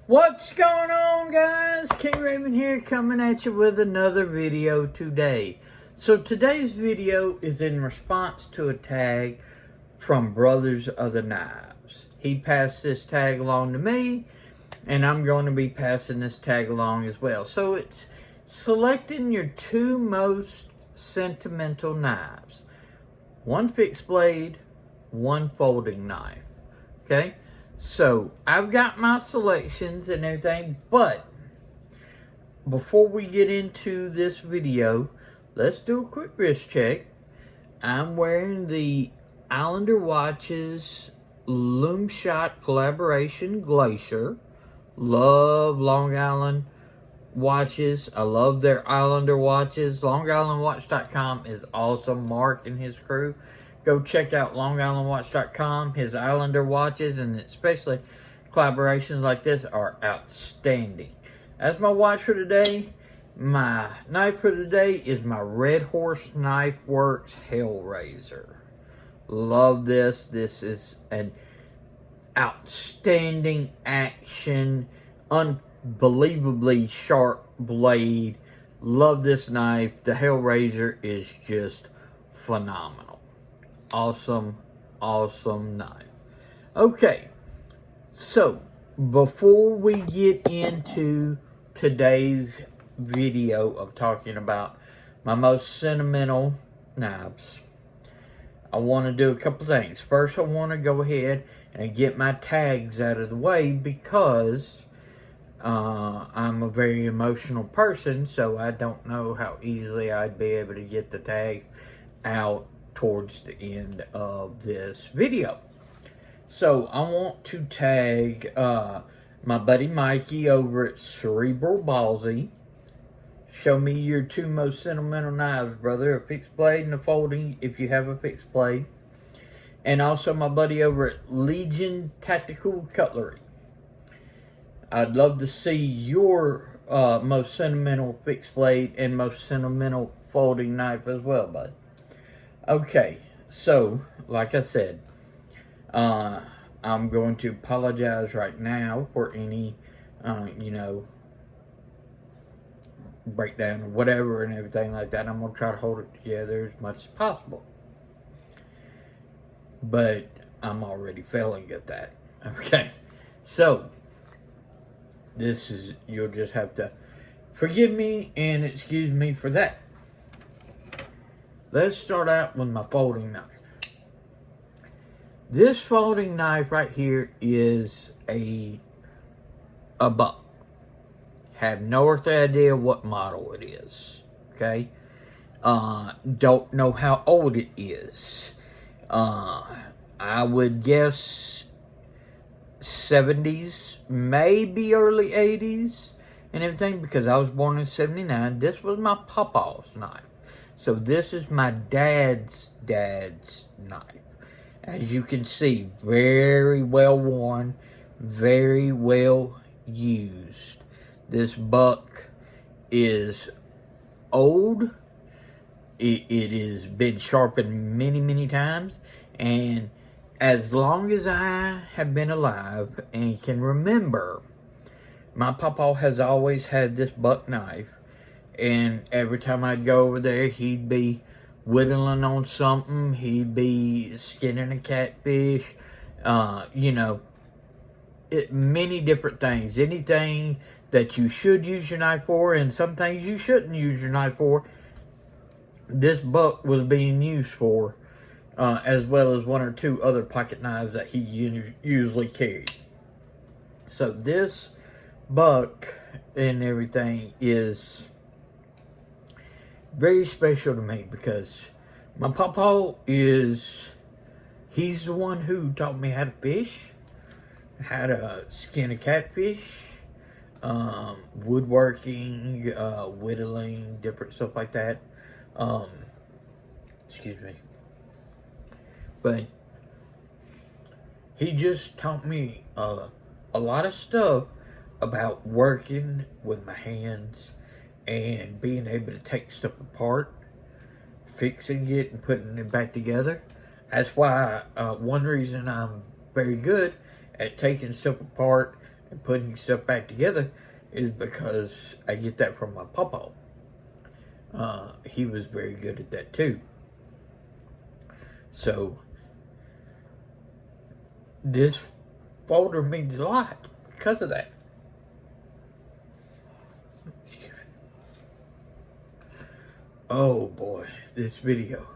What's going on, guys? King Raven here, coming at you with another video today. So today's video is in response to a tag from Brothers of the Knives. He passed this tag along to me, and I'm going to be passing this tag along as well. So it's selecting your two most sentimental knives. One fixed blade, one folding knife. Okay? So, I've got my selections and everything, but before we get into this video, let's do a quick wrist check. I'm wearing the Islander Watches Loom Shot Collaboration Glacier. Love Long Island watches. I love their Islander watches. LongIslandWatch.com is awesome. Mark and his crew. Go check out LongIslandWatch.com. His Islander watches, and especially collaborations like this, are outstanding. That's my watch for today. My knife for today is my Red Horse Knife Works Hellraiser. Love this. This is an outstanding action, unbelievably sharp blade. Love this knife. The Hellraiser is just phenomenal. Awesome knife. Okay, so before we get into today's video of talking about my most sentimental knives, I want to do a couple things. First, I want to go ahead and get my tags out of the way because I'm a very emotional person, so I don't know how easily I'd be able to get the tag out towards the end of this video. So I want to tag my buddy Mikey over at Cerebral Ballsy. Show me your two most sentimental knives, brother. A fixed blade and a folding if you have a fixed blade. And also my buddy over at Legion Tacticool Cutlery. I'd love to see your most sentimental fixed blade and most sentimental folding knife as well, bud. Okay, so, like I said, I'm going to apologize right now for any, breakdown or whatever and everything like that. I'm going to try to hold it together as much as possible. But I'm already failing at that. Okay, so, you'll just have to forgive me and excuse me for that. Let's start out with my folding knife. This folding knife right here is a buck. Have no earthly idea what model it is. Okay? Don't know how old it is. I would guess 70s, maybe early 80s and everything, because I was born in 79. This was my papa's knife. So this is my dad's knife. As you can see, very well worn, very well used. This buck is old. It has been sharpened many times. And as long as I have been alive and can remember, my papa has always had this buck knife. And every time I'd go over there, he'd be whittling on something. He'd be skinning a catfish. Many different things. Anything that you should use your knife for, and some things you shouldn't use your knife for, this buck was being used for, as well as one or two other pocket knives that he usually carried. So this buck and everything is very special to me because my papa he's the one who taught me how to fish, how to skin a catfish, woodworking, whittling, different stuff like that. Excuse me. But he just taught me a lot of stuff about working with my hands and being able to take stuff apart, fixing it and putting it back together. That's why one reason I'm very good at taking stuff apart and putting stuff back together is because I get that from my papa. He was very good at that too. So this folder means a lot because of that. Oh boy, this video.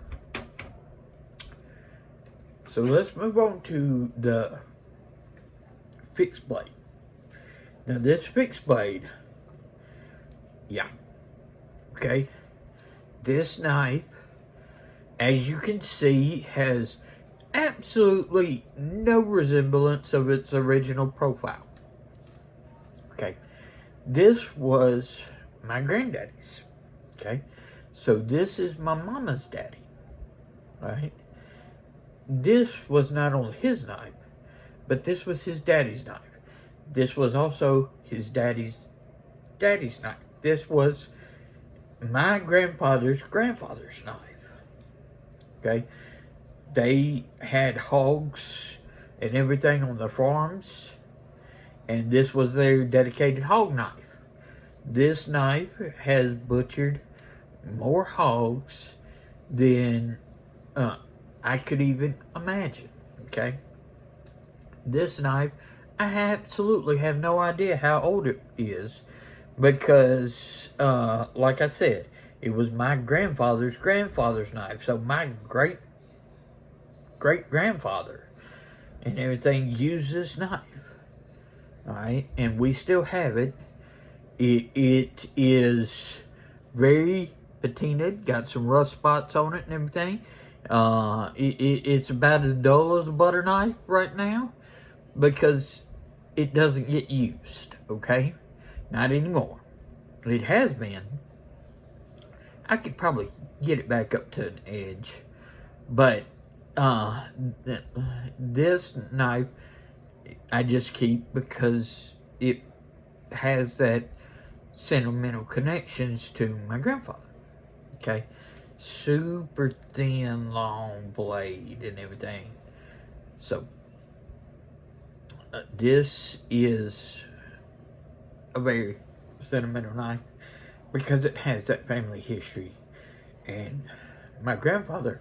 So let's move on to the fixed blade. Now this fixed blade, yeah, okay. This knife, as you can see, has absolutely no resemblance of its original profile. Okay, this was my granddaddy's. Okay, so this is my mama's daddy. Right? This was not only his knife, but this was his daddy's knife. This was also his daddy's knife. This was my grandfather's knife. Okay? They had hogs and everything on their farms, and this was their dedicated hog knife. This knife has butchered more hogs than I could even imagine. Okay? This knife, I absolutely have no idea how old it is, because, like I said, it was my grandfather's knife. So my great-grandfather and everything used this knife. Alright? And we still have it. It is very patinaed, got some rust spots on it and everything. It's about as dull as a butter knife right now, because it doesn't get used, okay? Not anymore. It has been. I could probably get it back up to an edge, but this knife I just keep because it has that sentimental connections to my grandfather. Okay, super thin, long blade and everything. So this is a very sentimental knife because it has that family history. And my grandfather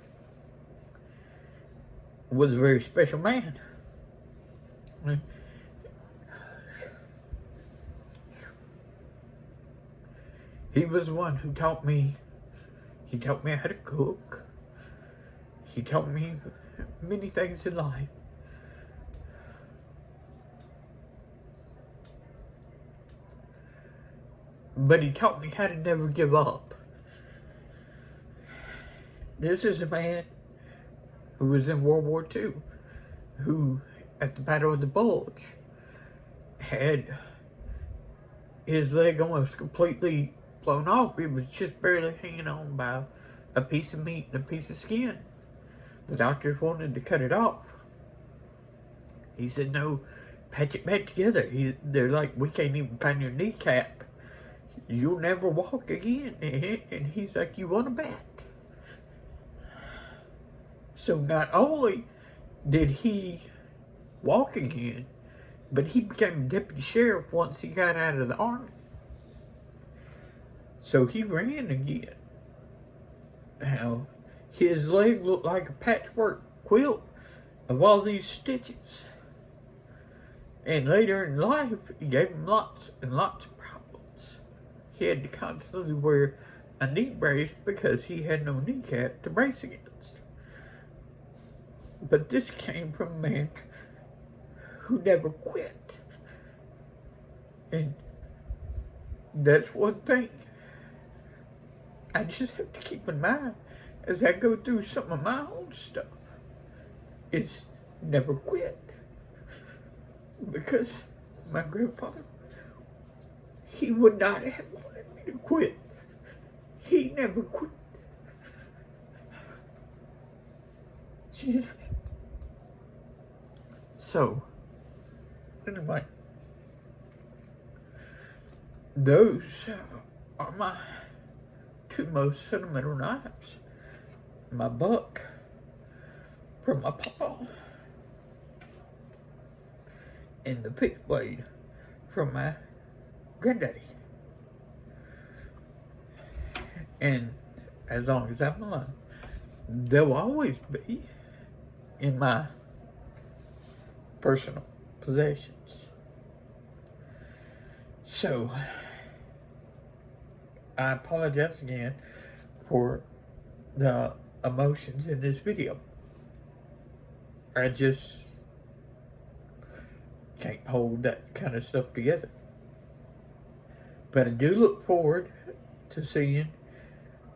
was a very special man. He was the one who taught me. He taught me how to cook. He taught me many things in life. But he taught me how to never give up. This is a man who was in World War II, who, at the Battle of the Bulge, had his leg almost completely blown off. It was just barely hanging on by a piece of meat and a piece of skin. The doctors wanted to cut it off. He said, no, patch it back together. They're like, we can't even find your kneecap. You'll never walk again. And he's like, you want to bet? So not only did he walk again, but he became deputy sheriff once he got out of the army. So he ran again. Now, his leg looked like a patchwork quilt of all these stitches. And later in life, it gave him lots and lots of problems. He had to constantly wear a knee brace because he had no kneecap to brace against. But this came from a man who never quit. And that's one thing I just have to keep in mind as I go through some of my own stuff. Is never quit. Because my grandfather, he would not have wanted me to quit. He never quit. So, anyway, those are my two most sentimental knives. My buck from my papa, and the fixed blade from my granddaddy. And as long as I'm alive, they'll always be in my personal possessions. So, I apologize again for the emotions in this video. I just can't hold that kind of stuff together. But I do look forward to seeing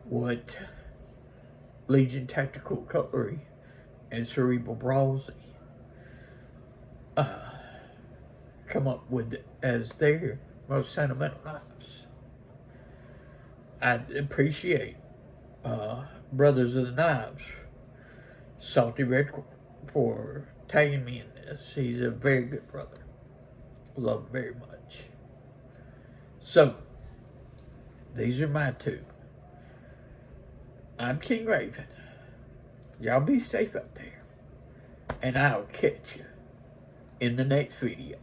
what Legion Tactical Cutlery and Cerebral Ballsy come up with as their most sentimental knives. I appreciate Brothers of the Knives, Salty Red, for tagging me in this. He's a very good brother. Love him very much. So, these are my two. I'm King Raven. Y'all be safe out there. And I'll catch you in the next video.